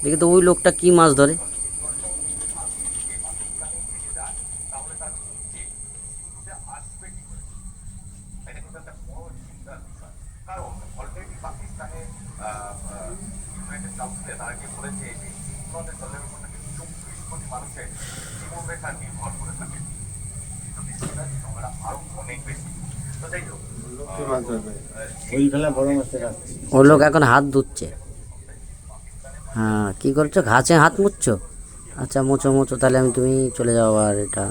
দেখি তো ওই লোকটা কি মাছ ধরে। ওই লোক এখন হাত ধুচ্ছে। হ্যাঁ, কী করছো? ঘাসে হাত মুছছো? আচ্ছা, মোছো মোছো, তাহলে তুমি চলে যাও। আর এটা